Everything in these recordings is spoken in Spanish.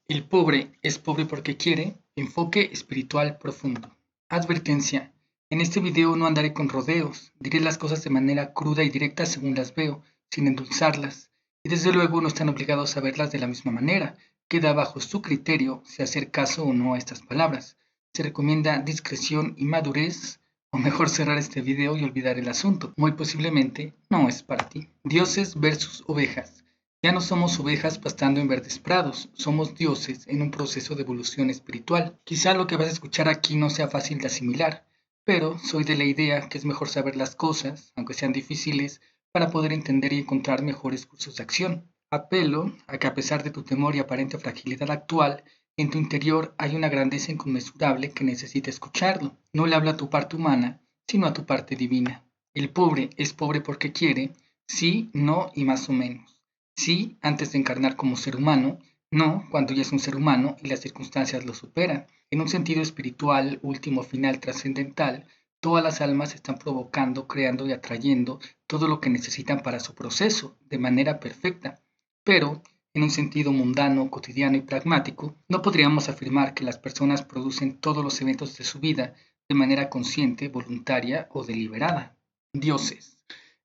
El pobre es pobre porque quiere. Enfoque espiritual profundo. Advertencia. En este video no andaré con rodeos. Diré las cosas de manera cruda y directa según las veo, sin endulzarlas. Y desde luego no están obligados a verlas de la misma manera. Queda bajo su criterio si hacer caso o no a estas palabras. Se recomienda discreción y madurez, o mejor cerrar este video y olvidar el asunto. Muy posiblemente no es para ti. Dioses versus ovejas. Ya no somos ovejas pastando en verdes prados, somos dioses en un proceso de evolución espiritual. Quizá lo que vas a escuchar aquí no sea fácil de asimilar, pero soy de la idea que es mejor saber las cosas, aunque sean difíciles, para poder entender y encontrar mejores cursos de acción. Apelo a que a pesar de tu temor y aparente fragilidad actual, en tu interior hay una grandeza inconmensurable que necesita escucharlo. No le habla a tu parte humana, sino a tu parte divina. El pobre es pobre porque quiere, sí, no y más o menos. Sí, antes de encarnar como ser humano, no cuando ya es un ser humano y las circunstancias lo superan. En un sentido espiritual, último, final, trascendental, todas las almas están provocando, creando y atrayendo todo lo que necesitan para su proceso, de manera perfecta. Pero, en un sentido mundano, cotidiano y pragmático, no podríamos afirmar que las personas producen todos los eventos de su vida de manera consciente, voluntaria o deliberada. Dioses.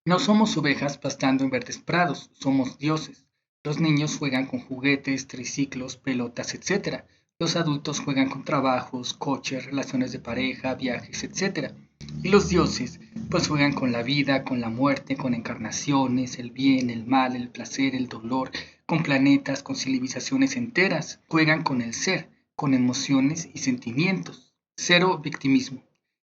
No somos ovejas pastando en verdes prados, somos dioses. Los niños juegan con juguetes, triciclos, pelotas, etc. Los adultos juegan con trabajos, coches, relaciones de pareja, viajes, etc. Y los dioses, pues juegan con la vida, con la muerte, con encarnaciones, el bien, el mal, el placer, el dolor, con planetas, con civilizaciones enteras. Juegan con el ser, con emociones y sentimientos. Cero victimismo.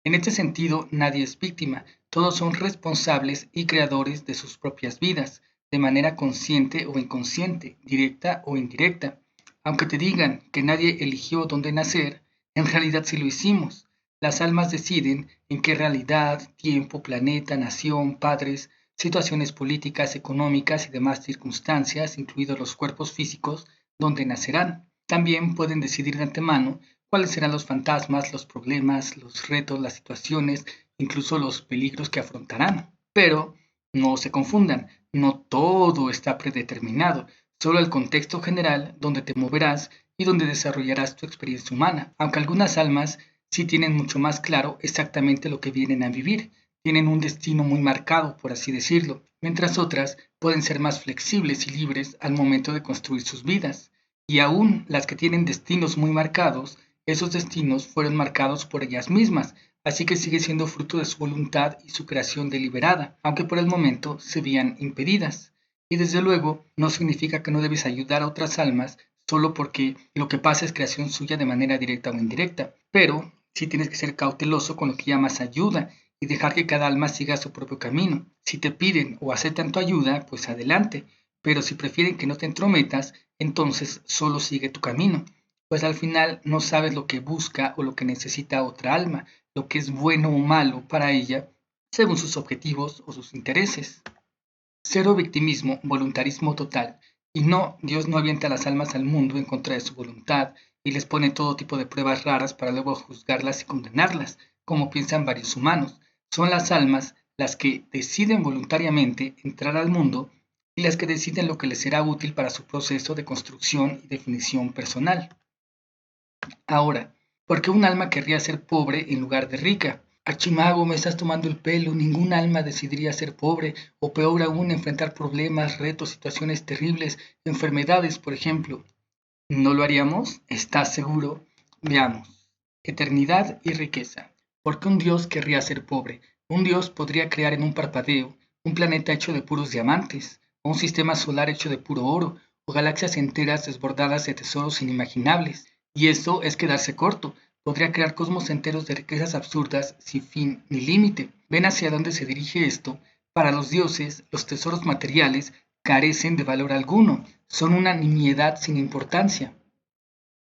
En este sentido, nadie es víctima, todos son responsables y creadores de sus propias vidas, de manera consciente o inconsciente, directa o indirecta. Aunque te digan que nadie eligió dónde nacer, en realidad sí lo hicimos. Las almas deciden en qué realidad, tiempo, planeta, nación, padres, situaciones políticas, económicas y demás circunstancias, incluidos los cuerpos físicos, donde nacerán. También pueden decidir de antemano cuáles serán los fantasmas, los problemas, los retos, las situaciones, incluso los peligros que afrontarán. Pero no se confundan, no todo está predeterminado, solo el contexto general donde te moverás y donde desarrollarás tu experiencia humana, aunque algunas almas sí tienen mucho más claro exactamente lo que vienen a vivir, tienen un destino muy marcado, por así decirlo, mientras otras pueden ser más flexibles y libres al momento de construir sus vidas. Y aún las que tienen destinos muy marcados, esos destinos fueron marcados por ellas mismas, así que sigue siendo fruto de su voluntad y su creación deliberada, aunque por el momento se vean impedidas. Y desde luego no significa que no debes ayudar a otras almas solo porque lo que pasa es creación suya de manera directa o indirecta, pero sí tienes que ser cauteloso con lo que llamas ayuda y dejar que cada alma siga su propio camino. Si te piden o aceptan tu ayuda, pues adelante, pero si prefieren que no te entrometas, entonces solo sigue tu camino, pues al final no sabes lo que busca o lo que necesita otra alma, lo que es bueno o malo para ella, según sus objetivos o sus intereses. Cero victimismo, voluntarismo total. Y no, Dios no avienta las almas al mundo en contra de su voluntad y les pone todo tipo de pruebas raras para luego juzgarlas y condenarlas, como piensan varios humanos. Son las almas las que deciden voluntariamente entrar al mundo y las que deciden lo que les será útil para su proceso de construcción y definición personal. Ahora, ¿por qué un alma querría ser pobre en lugar de rica? Achimago, me estás tomando el pelo, ningún alma decidiría ser pobre, o peor aún, enfrentar problemas, retos, situaciones terribles, enfermedades, por ejemplo. ¿No lo haríamos? ¿Estás seguro? Veamos. Eternidad y riqueza. ¿Por qué un dios querría ser pobre? Un dios podría crear en un parpadeo un planeta hecho de puros diamantes, o un sistema solar hecho de puro oro, o galaxias enteras desbordadas de tesoros inimaginables. Y eso es quedarse corto. Podría crear cosmos enteros de riquezas absurdas sin fin ni límite. ¿Ven hacia dónde se dirige esto? Para los dioses, los tesoros materiales carecen de valor alguno, son una nimiedad sin importancia.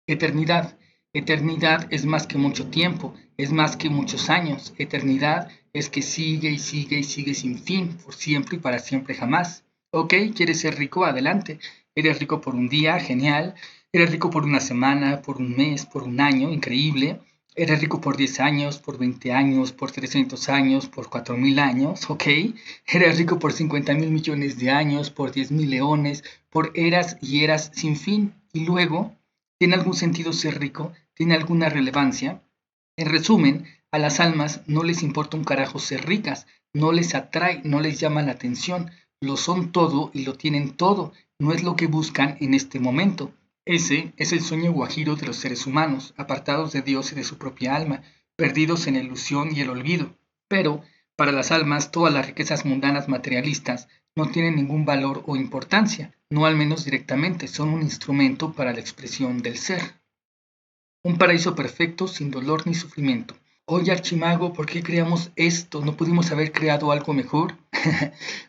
Eternidad. Eternidad es más que mucho tiempo, es más que muchos años. Eternidad es que sigue y sigue y sigue sin fin, por siempre y para siempre jamás. Ok, ¿quieres ser rico? Adelante. ¿Eres rico por un día? Genial. ¿Eres rico por una semana, por un mes, por un año? Increíble. ¿Eres rico por 10 años, por 20 años, por 300 años, por 4000 años? Ok. ¿Eres rico por 50.000 millones de años, por 10.000 leones, por eras y eras sin fin? Y luego, ¿Tiene algún sentido ser rico? ¿Tiene alguna relevancia? En resumen, a las almas no les importa un carajo ser ricas, no les atrae, no les llama la atención, lo son todo y lo tienen todo, no es lo que buscan en este momento. Ese es el sueño guajiro de los seres humanos, apartados de Dios y de su propia alma, perdidos en la ilusión y el olvido. Pero, para las almas, todas las riquezas mundanas materialistas no tienen ningún valor o importancia, no al menos directamente, son un instrumento para la expresión del ser. Un paraíso perfecto sin dolor ni sufrimiento. Oye, Archimago, ¿por qué creamos esto? ¿No pudimos haber creado algo mejor?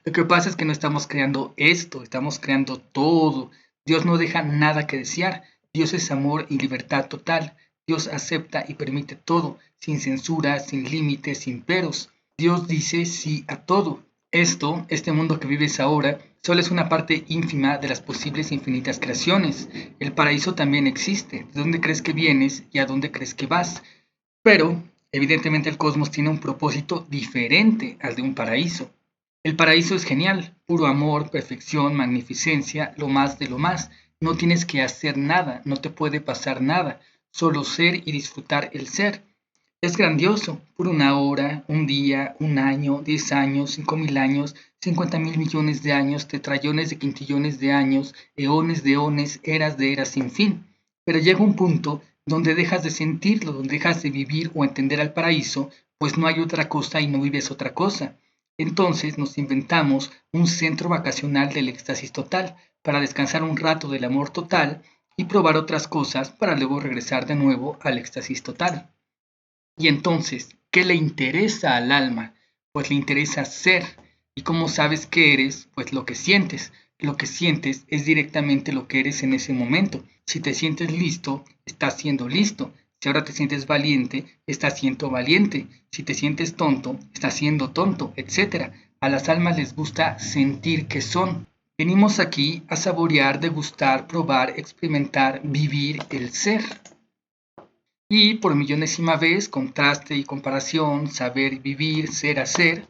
Lo que pasa es que no estamos creando esto, estamos creando todo. Dios no deja nada que desear. Dios es amor y libertad total. Dios acepta y permite todo, sin censura, sin límites, sin peros. Dios dice sí a todo. Este mundo que vives ahora, solo es una parte ínfima de las posibles infinitas creaciones. El paraíso también existe. ¿De dónde crees que vienes y a dónde crees que vas? Pero, evidentemente, el cosmos tiene un propósito diferente al de un paraíso. El paraíso es genial, puro amor, perfección, magnificencia, lo más de lo más. No tienes que hacer nada, no te puede pasar nada, solo ser y disfrutar el ser. Es grandioso, por una hora, un día, un año, 10 años, 5.000 años, 50.000 millones de años, tetrillones de quintillones de años, eones de eones, eras de eras sin fin. Pero llega un punto donde dejas de sentirlo, donde dejas de vivir o entender al paraíso, pues no hay otra cosa y no vives otra cosa. Entonces nos inventamos un centro vacacional del éxtasis total, para descansar un rato del amor total y probar otras cosas para luego regresar de nuevo al éxtasis total. Y entonces, ¿qué le interesa al alma? Pues le interesa ser. ¿Y cómo sabes qué eres? Pues lo que sientes. Lo que sientes es directamente lo que eres en ese momento. Si te sientes listo, estás siendo listo. Si ahora te sientes valiente, estás siendo valiente. Si te sientes tonto, estás siendo tonto, etc. A las almas les gusta sentir que son. Venimos aquí a saborear, degustar, probar, experimentar, vivir el ser. Y por millonésima vez, contraste y comparación, saber y vivir, ser, hacer.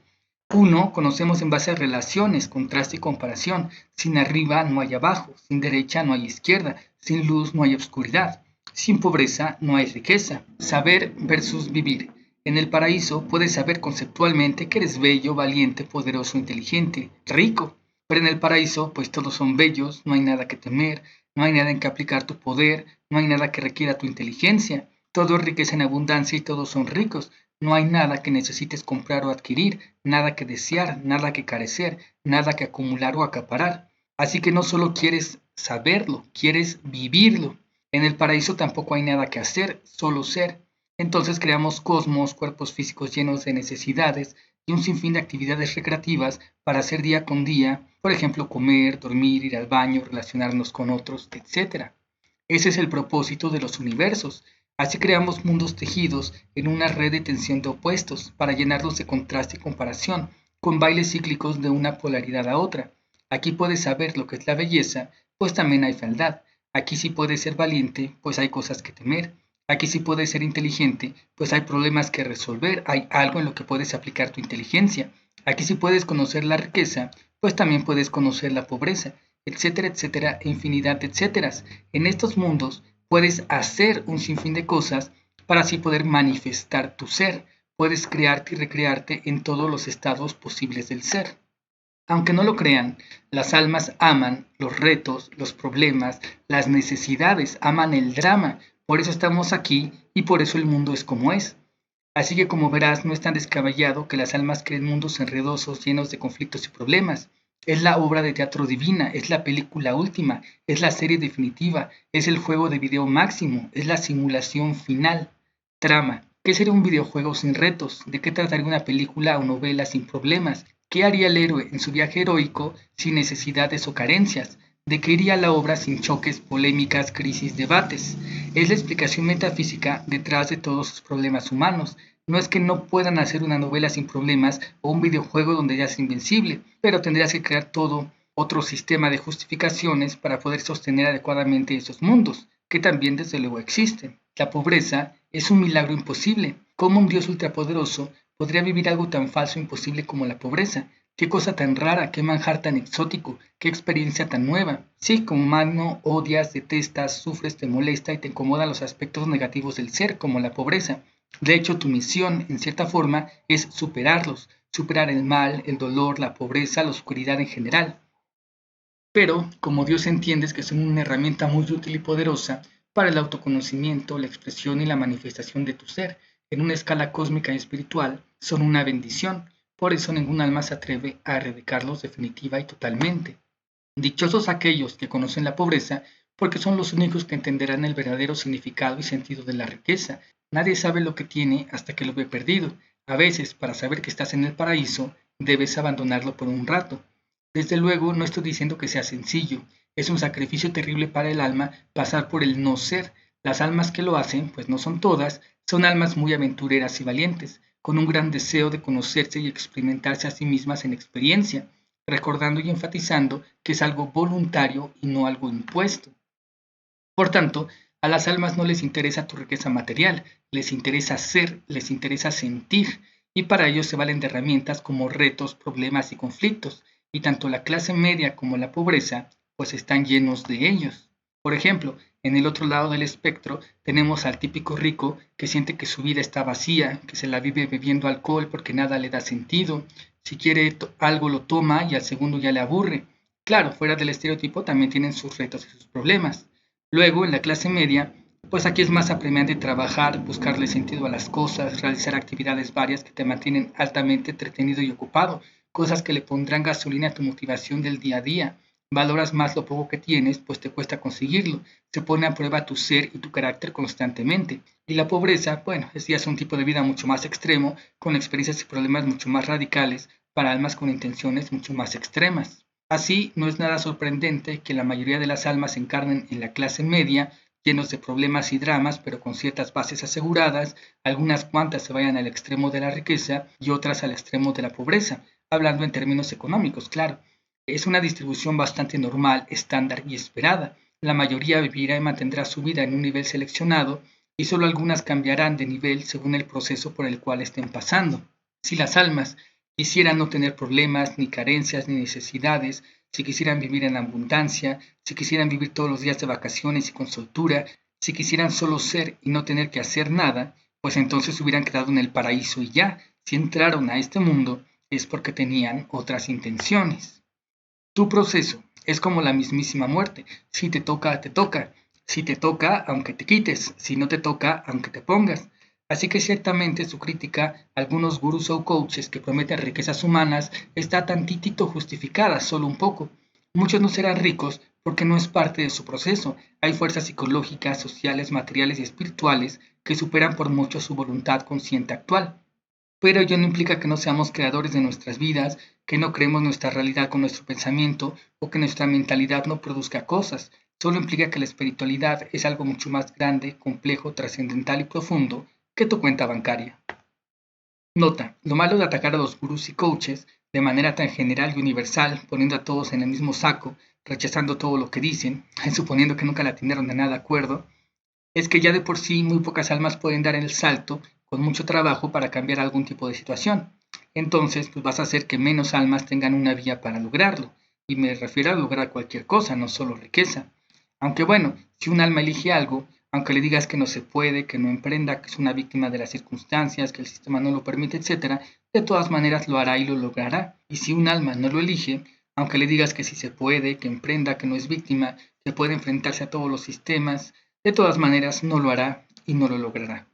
Uno, conocemos en base a relaciones, contraste y comparación. Sin arriba no hay abajo, sin derecha no hay izquierda, sin luz no hay oscuridad, sin pobreza no hay riqueza. Saber versus vivir. En el paraíso puedes saber conceptualmente que eres bello, valiente, poderoso, inteligente, rico. Pero en el paraíso, pues todos son bellos, no hay nada que temer, no hay nada en que aplicar tu poder, no hay nada que requiera tu inteligencia. Todo es riqueza en abundancia y todos son ricos. No hay nada que necesites comprar o adquirir, nada que desear, nada que carecer, nada que acumular o acaparar. Así que no solo quieres saberlo, quieres vivirlo. En el paraíso tampoco hay nada que hacer, solo ser. Entonces creamos cosmos, cuerpos físicos llenos de necesidades y un sinfín de actividades recreativas para hacer día con día, por ejemplo, comer, dormir, ir al baño, relacionarnos con otros, etc. Ese es el propósito de los universos. Así creamos mundos tejidos en una red de tensión de opuestos para llenarlos de contraste y comparación, con bailes cíclicos de una polaridad a otra. Aquí puedes saber lo que es la belleza, pues también hay fealdad. Aquí sí puedes ser valiente, pues hay cosas que temer. Aquí sí puedes ser inteligente, pues hay problemas que resolver, hay algo en lo que puedes aplicar tu inteligencia. Aquí sí puedes conocer la riqueza, pues también puedes conocer la pobreza, etcétera, etcétera, e infinidad de etcéteras. En estos mundos puedes hacer un sinfín de cosas para así poder manifestar tu ser. Puedes crearte y recrearte en todos los estados posibles del ser. Aunque no lo crean, las almas aman los retos, los problemas, las necesidades, aman el drama. Por eso estamos aquí y por eso el mundo es como es. Así que como verás, no es tan descabellado que las almas creen mundos enredosos llenos de conflictos y problemas. Es la obra de teatro divina, es la película última, es la serie definitiva, es el juego de video máximo, es la simulación final. Trama. ¿Qué sería un videojuego sin retos? ¿De qué trataría una película o novela sin problemas? ¿Qué haría el héroe en su viaje heroico sin necesidades o carencias? ¿De qué iría la obra sin choques, polémicas, crisis, debates? Es la explicación metafísica detrás de todos sus problemas humanos. No es que no puedan hacer una novela sin problemas o un videojuego donde ya es invencible, pero tendrías que crear todo otro sistema de justificaciones para poder sostener adecuadamente esos mundos, que también desde luego existen. La pobreza es un milagro imposible. ¿Cómo un Dios ultrapoderoso podría vivir algo tan falso e imposible como la pobreza? Qué cosa tan rara, qué manjar tan exótico, qué experiencia tan nueva. Sí, como humano odias, detestas, sufres, te molesta y te incomodan los aspectos negativos del ser, como la pobreza. De hecho, tu misión, en cierta forma, es superarlos, superar el mal, el dolor, la pobreza, la oscuridad en general. Pero, como Dios entiendes que son una herramienta muy útil y poderosa para el autoconocimiento, la expresión y la manifestación de tu ser, en una escala cósmica y espiritual, son una bendición. Por eso ningún alma se atreve a erradicarlos definitiva y totalmente. Dichosos aquellos que conocen la pobreza, porque son los únicos que entenderán el verdadero significado y sentido de la riqueza. Nadie sabe lo que tiene hasta que lo ve perdido. A veces, para saber que estás en el paraíso, debes abandonarlo por un rato. Desde luego, no estoy diciendo que sea sencillo. Es un sacrificio terrible para el alma pasar por el no ser. Las almas que lo hacen, pues no son todas, son almas muy aventureras y valientes, con un gran deseo de conocerse y experimentarse a sí mismas en experiencia, recordando y enfatizando que es algo voluntario y no algo impuesto. Por tanto, a las almas no les interesa tu riqueza material, les interesa ser, les interesa sentir, y para ello se valen de herramientas como retos, problemas y conflictos, y tanto la clase media como la pobreza, pues están llenos de ellos. Por ejemplo, en el otro lado del espectro tenemos al típico rico que siente que su vida está vacía, que se la vive bebiendo alcohol porque nada le da sentido, si quiere algo lo toma y al segundo ya le aburre. Claro, fuera del estereotipo también tienen sus retos y sus problemas. Luego, en la clase media, pues aquí es más apremiante trabajar, buscarle sentido a las cosas, realizar actividades varias que te mantienen altamente entretenido y ocupado, cosas que le pondrán gasolina a tu motivación del día a día. Valoras más lo poco que tienes, pues te cuesta conseguirlo. Se pone a prueba tu ser y tu carácter constantemente. Y la pobreza, bueno, es ya un tipo de vida mucho más extremo, con experiencias y problemas mucho más radicales, para almas con intenciones mucho más extremas. Así, no es nada sorprendente que la mayoría de las almas se encarnen en la clase media, llenos de problemas y dramas, pero con ciertas bases aseguradas, algunas cuantas se vayan al extremo de la riqueza y otras al extremo de la pobreza, hablando en términos económicos, claro. Es una distribución bastante normal, estándar y esperada. La mayoría vivirá y mantendrá su vida en un nivel seleccionado y solo algunas cambiarán de nivel según el proceso por el cual estén pasando. Si las almas quisieran no tener problemas, ni carencias, ni necesidades, si quisieran vivir en abundancia, si quisieran vivir todos los días de vacaciones y con soltura, si quisieran solo ser y no tener que hacer nada, pues entonces hubieran quedado en el paraíso y ya. Si entraron a este mundo es porque tenían otras intenciones. Tu proceso es como la mismísima muerte. Si te toca, te toca. Si te toca, aunque te quites. Si no te toca, aunque te pongas. Así que ciertamente su crítica a algunos gurús o coaches que prometen riquezas humanas está tantitito justificada, solo un poco. Muchos no serán ricos porque no es parte de su proceso. Hay fuerzas psicológicas, sociales, materiales y espirituales que superan por mucho su voluntad consciente actual. Pero ello no implica que no seamos creadores de nuestras vidas, que no creemos nuestra realidad con nuestro pensamiento o que nuestra mentalidad no produzca cosas. Solo implica que la espiritualidad es algo mucho más grande, complejo, trascendental y profundo que tu cuenta bancaria. Nota, lo malo de atacar a los gurús y coaches de manera tan general y universal, poniendo a todos en el mismo saco, rechazando todo lo que dicen, suponiendo que nunca la atinaron de nada de acuerdo, es que ya de por sí muy pocas almas pueden dar el salto con mucho trabajo para cambiar algún tipo de situación. Entonces, pues vas a hacer que menos almas tengan una vía para lograrlo. Y me refiero a lograr cualquier cosa, no solo riqueza. Aunque bueno, si un alma elige algo, aunque le digas que no se puede, que no emprenda, que es una víctima de las circunstancias, que el sistema no lo permite, etc., de todas maneras lo hará y lo logrará. Y si un alma no lo elige, aunque le digas que sí se puede, que emprenda, que no es víctima, que puede enfrentarse a todos los sistemas, de todas maneras no lo hará y no lo logrará.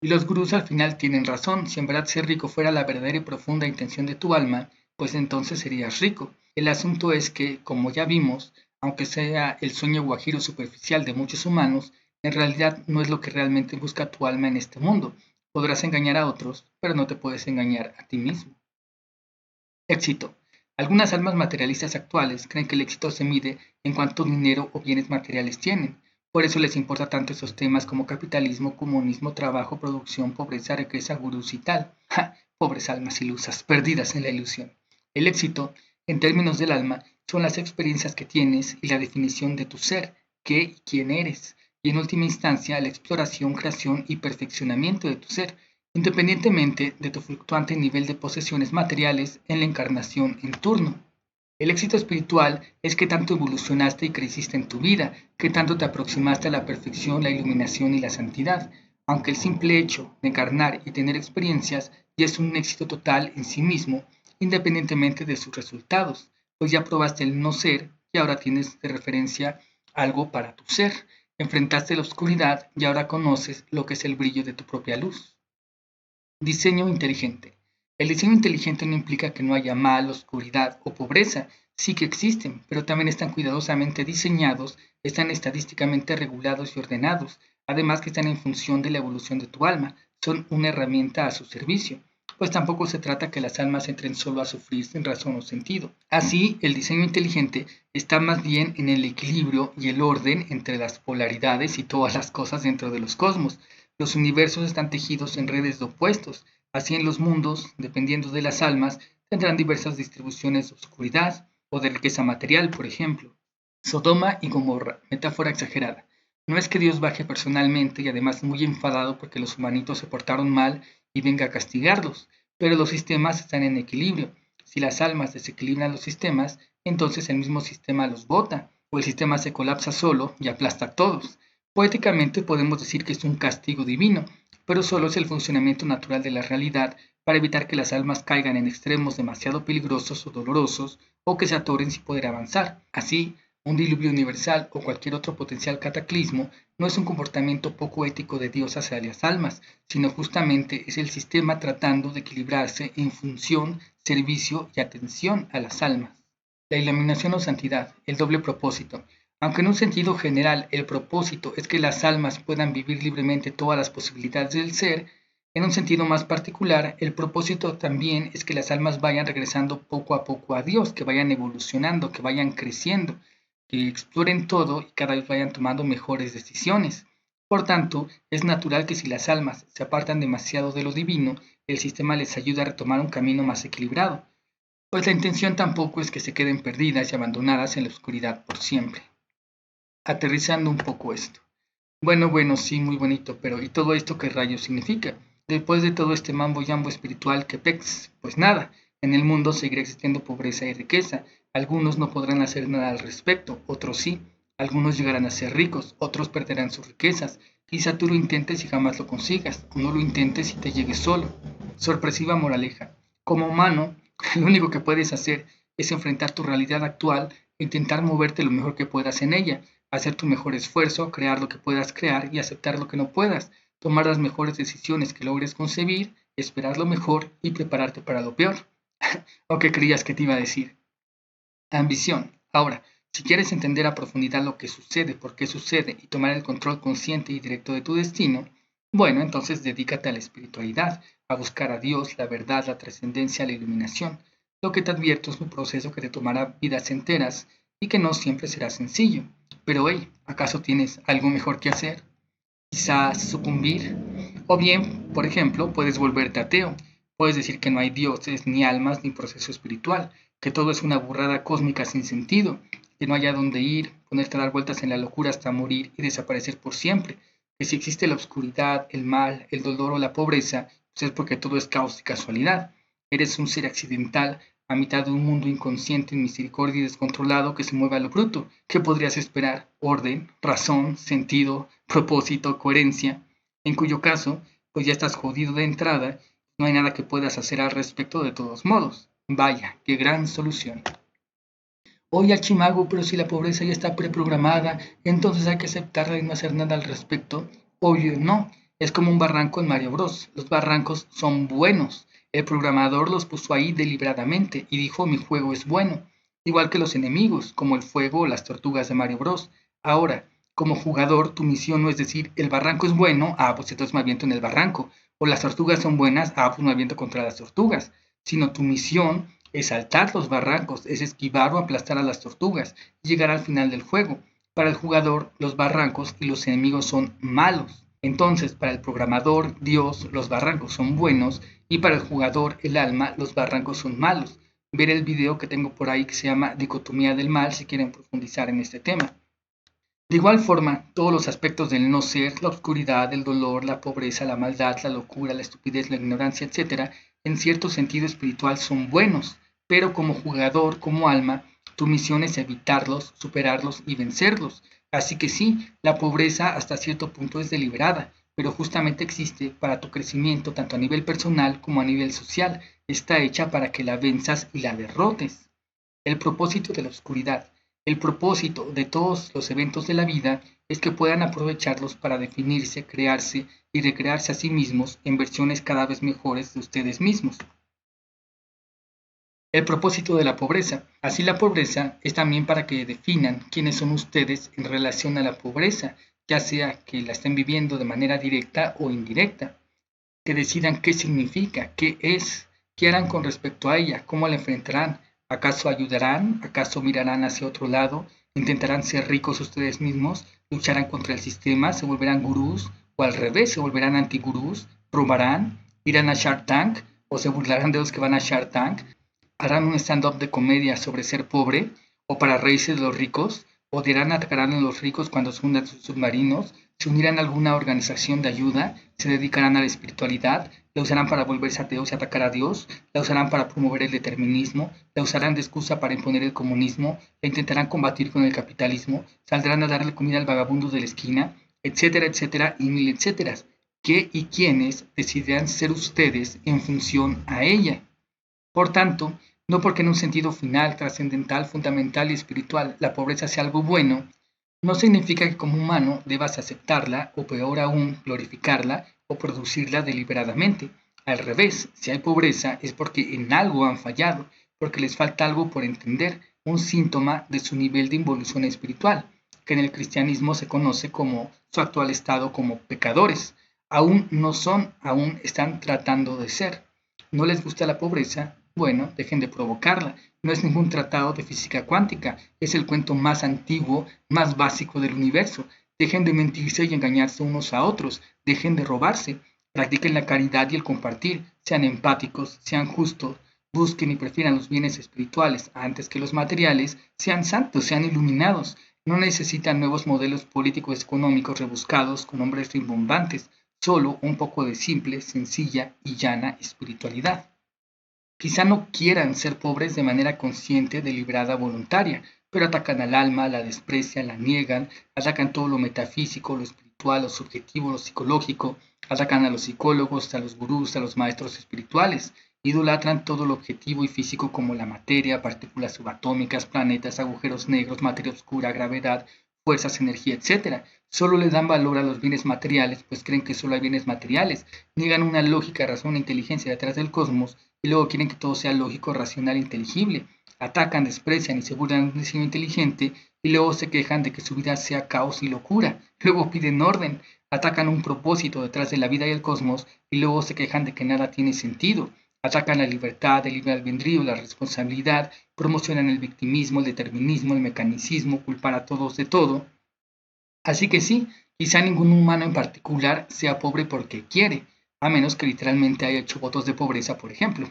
Y los gurús al final tienen razón. Si en verdad ser rico fuera la verdadera y profunda intención de tu alma, pues entonces serías rico. El asunto es que, como ya vimos, aunque sea el sueño guajiro superficial de muchos humanos, en realidad no es lo que realmente busca tu alma en este mundo. Podrás engañar a otros, pero no te puedes engañar a ti mismo. Éxito. Algunas almas materialistas actuales creen que el éxito se mide en cuánto dinero o bienes materiales tienen. Por eso les importa tanto esos temas como capitalismo, comunismo, trabajo, producción, pobreza, riqueza, gurús y tal. ¡Ja! Pobres almas ilusas, perdidas en la ilusión. El éxito, en términos del alma, son las experiencias que tienes y la definición de tu ser, qué y quién eres. Y en última instancia, la exploración, creación y perfeccionamiento de tu ser. independientemente de tu fluctuante nivel de posesiones materiales en la encarnación en turno. El éxito espiritual es que tanto evolucionaste y creciste en tu vida, que tanto te aproximaste a la perfección, la iluminación y la santidad, aunque el simple hecho de encarnar y tener experiencias ya es un éxito total en sí mismo, independientemente de sus resultados, pues ya probaste el no ser y ahora tienes de referencia algo para tu ser. Enfrentaste la oscuridad y ahora conoces lo que es el brillo de tu propia luz. Diseño inteligente. El diseño inteligente no implica que no haya mal, oscuridad o pobreza. Sí que existen, pero también están cuidadosamente diseñados, están estadísticamente regulados y ordenados, además que están en función de la evolución de tu alma, son una herramienta a su servicio, pues tampoco se trata que las almas entren solo a sufrir sin razón o sentido. Así, el diseño inteligente está más bien en el equilibrio y el orden entre las polaridades y todas las cosas dentro de los cosmos. Los universos están tejidos en redes de opuestos, así en los mundos, dependiendo de las almas, tendrán diversas distribuciones de oscuridad o de riqueza material, por ejemplo. Sodoma y Gomorra, metáfora exagerada. No es que Dios baje personalmente y además muy enfadado porque los humanitos se portaron mal y venga a castigarlos, pero los sistemas están en equilibrio. Si las almas desequilibran los sistemas, entonces el mismo sistema los bota, o el sistema se colapsa solo y aplasta a todos. Poéticamente podemos decir que es un castigo divino, pero solo es el funcionamiento natural de la realidad para evitar que las almas caigan en extremos demasiado peligrosos o dolorosos o que se atoren sin poder avanzar. Así, un diluvio universal o cualquier otro potencial cataclismo no es un comportamiento poco ético de Dios hacia las almas, sino justamente es el sistema tratando de equilibrarse en función, servicio y atención a las almas. La iluminación o santidad, el doble propósito. Aunque en un sentido general el propósito es que las almas puedan vivir libremente todas las posibilidades del ser, en un sentido más particular, el propósito también es que las almas vayan regresando poco a poco a Dios, que vayan evolucionando, que vayan creciendo, que exploren todo y cada vez vayan tomando mejores decisiones. Por tanto, es natural que si las almas se apartan demasiado de lo divino, el sistema les ayude a retomar un camino más equilibrado, pues la intención tampoco es que se queden perdidas y abandonadas en la oscuridad por siempre. Aterrizando un poco esto. Bueno, sí, muy bonito, pero ¿y todo esto qué rayos significa? Después de todo este mambo jambo espiritual que pex, pues nada, en el mundo seguirá existiendo pobreza y riqueza. Algunos no podrán hacer nada al respecto, otros sí. Algunos llegarán a ser ricos, otros perderán sus riquezas. Quizá tú lo intentes y jamás lo consigas, o no lo intentes y te llegues solo. Sorpresiva moraleja. Como humano, lo único que puedes hacer es enfrentar tu realidad actual e intentar moverte lo mejor que puedas en ella, hacer tu mejor esfuerzo, crear lo que puedas crear y aceptar lo que no puedas, tomar las mejores decisiones que logres concebir, esperar lo mejor y prepararte para lo peor. ¿O qué creías que te iba a decir? Ambición. Ahora, si quieres entender a profundidad lo que sucede, por qué sucede y tomar el control consciente y directo de tu destino, bueno, entonces dedícate a la espiritualidad, a buscar a Dios, la verdad, la trascendencia, la iluminación. Lo que te advierto es un proceso que te tomará vidas enteras y que no siempre será sencillo. Pero hey, ¿acaso tienes algo mejor que hacer? Quizás sucumbir. O bien, por ejemplo, puedes volverte ateo. Puedes decir que no hay dioses, ni almas, ni proceso espiritual, que todo es una burrada cósmica sin sentido, que no hay a dónde ir, ponerte a dar vueltas en la locura hasta morir y desaparecer por siempre, que si existe la oscuridad, el mal, el dolor o la pobreza, pues es porque todo es caos y casualidad. Eres un ser accidental a mitad de un mundo inconsciente, misericordia y descontrolado que se mueve a lo bruto. ¿Qué podrías esperar? Orden, razón, sentido, propósito, coherencia, en cuyo caso, pues ya estás jodido de entrada, no hay nada que puedas hacer al respecto de todos modos. Vaya, qué gran solución. Oye, Chimago, pero si la pobreza ya está preprogramada, entonces hay que aceptarla y no hacer nada al respecto. Oye, no, es como un barranco en Mario Bros. Los barrancos son buenos. El programador los puso ahí deliberadamente y dijo mi juego es bueno. Igual que los enemigos, como el fuego o las tortugas de Mario Bros. Ahora, como jugador, tu misión no es decir el barranco es bueno, pues entonces me aviento en el barranco. O las tortugas son buenas, pues me aviento contra las tortugas. Sino tu misión es saltar los barrancos, es esquivar o aplastar a las tortugas y llegar al final del juego. Para el jugador, los barrancos y los enemigos son malos. Entonces, para el programador, Dios, los barrancos son buenos y para el jugador, el alma, los barrancos son malos. Ver el video que tengo por ahí que se llama Dicotomía del Mal si quieren profundizar en este tema. De igual forma, todos los aspectos del no ser, la oscuridad, el dolor, la pobreza, la maldad, la locura, la estupidez, la ignorancia, etc., en cierto sentido espiritual son buenos, pero como jugador, como alma, tu misión es evitarlos, superarlos y vencerlos. Así que sí, la pobreza hasta cierto punto es deliberada, pero justamente existe para tu crecimiento tanto a nivel personal como a nivel social. Está hecha para que la venzas y la derrotes. El propósito de la oscuridad. El propósito de todos los eventos de la vida es que puedan aprovecharlos para definirse, crearse y recrearse a sí mismos en versiones cada vez mejores de ustedes mismos. El propósito de la pobreza. Así la pobreza es también para que definan quiénes son ustedes en relación a la pobreza, ya sea que la estén viviendo de manera directa o indirecta, que decidan qué significa, qué es, qué harán con respecto a ella, cómo la enfrentarán, acaso ayudarán, acaso mirarán hacia otro lado, intentarán ser ricos ustedes mismos, lucharán contra el sistema, se volverán gurús o al revés, se volverán antigurús, robarán, irán a Shark Tank o se burlarán de los que van a Shark Tank, harán un stand-up de comedia sobre ser pobre o para reírse de los ricos, odiarán, atacarán a los ricos cuando se hundan sus submarinos, se unirán a alguna organización de ayuda, se dedicarán a la espiritualidad, la usarán para volverse ateos y atacar a Dios, la usarán para promover el determinismo, la usarán de excusa para imponer el comunismo, la intentarán combatir con el capitalismo, saldrán a darle comida al vagabundo de la esquina, etcétera, etcétera y mil etcéteras. ¿Qué y quiénes decidirán ser ustedes en función a ella? Por tanto, no porque en un sentido final, trascendental, fundamental y espiritual la pobreza sea algo bueno, no significa que como humano debas aceptarla o peor aún glorificarla o producirla deliberadamente. Al revés, si hay pobreza es porque en algo han fallado, porque les falta algo por entender, un síntoma de su nivel de involución espiritual, que en el cristianismo se conoce como su actual estado como pecadores. Aún no son, aún están tratando de ser. ¿No les gusta la pobreza? Bueno, dejen de provocarla. No es ningún tratado de física cuántica, es el cuento más antiguo, más básico del universo. Dejen de mentirse y engañarse unos a otros, dejen de robarse, practiquen la caridad y el compartir, sean empáticos, sean justos, busquen y prefieran los bienes espirituales antes que los materiales, sean santos, sean iluminados. No necesitan nuevos modelos políticos económicos rebuscados con nombres rimbombantes, solo un poco de simple, sencilla y llana espiritualidad. Quizá no quieran ser pobres de manera consciente, deliberada, voluntaria, pero atacan al alma, la desprecian, la niegan, atacan todo lo metafísico, lo espiritual, lo subjetivo, lo psicológico, atacan a los psicólogos, a los gurús, a los maestros espirituales, idolatran todo lo objetivo y físico como la materia, partículas subatómicas, planetas, agujeros negros, materia oscura, gravedad, fuerzas, energía, etc. Solo le dan valor a los bienes materiales, pues creen que solo hay bienes materiales, niegan una lógica, razón e inteligencia detrás del cosmos y luego quieren que todo sea lógico, racional e inteligible. Atacan, desprecian y se burlan del diseño inteligente y luego se quejan de que su vida sea caos y locura. Luego piden orden, atacan un propósito detrás de la vida y el cosmos y luego se quejan de que nada tiene sentido. Atacan la libertad, el libre albedrío, la responsabilidad, promocionan el victimismo, el determinismo, el mecanicismo, culpar a todos de todo. Así que sí, quizá ningún humano en particular sea pobre porque quiere, a menos que literalmente haya hecho votos de pobreza, por ejemplo.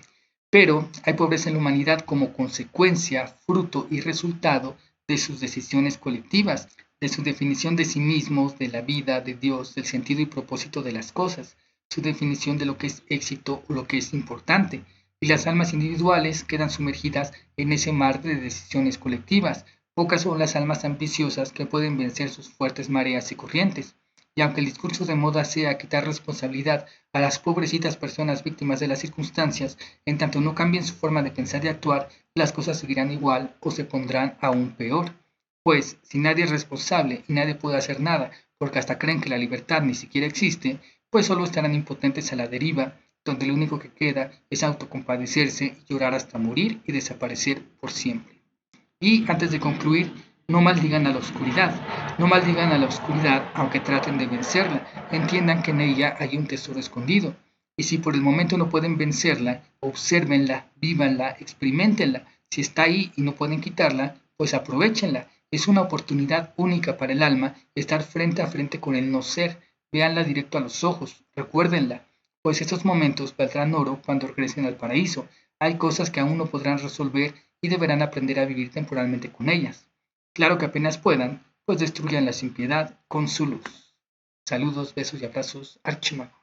Pero hay pobreza en la humanidad como consecuencia, fruto y resultado de sus decisiones colectivas, de su definición de sí mismos, de la vida, de Dios, del sentido y propósito de las cosas, su definición de lo que es éxito o lo que es importante. Y las almas individuales quedan sumergidas en ese mar de decisiones colectivas. Pocas son las almas ambiciosas que pueden vencer sus fuertes mareas y corrientes. Y aunque el discurso de moda sea quitar responsabilidad a las pobrecitas personas víctimas de las circunstancias, en tanto no cambien su forma de pensar y actuar, las cosas seguirán igual o se pondrán aún peor. Pues, si nadie es responsable y nadie puede hacer nada, porque hasta creen que la libertad ni siquiera existe, pues solo estarán impotentes a la deriva, donde lo único que queda es autocompadecerse y llorar hasta morir y desaparecer por siempre. Y antes de concluir, no maldigan a la oscuridad. No maldigan a la oscuridad aunque traten de vencerla. Entiendan que en ella hay un tesoro escondido. Y si por el momento no pueden vencerla, obsérvenla, vívanla, experimentenla. Si está ahí y no pueden quitarla, pues aprovechenla. Es una oportunidad única para el alma estar frente a frente con el no ser. Véanla directo a los ojos, recuérdenla, pues estos momentos valdrán oro cuando regresen al paraíso. Hay cosas que aún no podrán resolver y deberán aprender a vivir temporalmente con ellas. Claro que apenas puedan, pues destruyan la impiedad con su luz. Saludos, besos y abrazos, Archimago.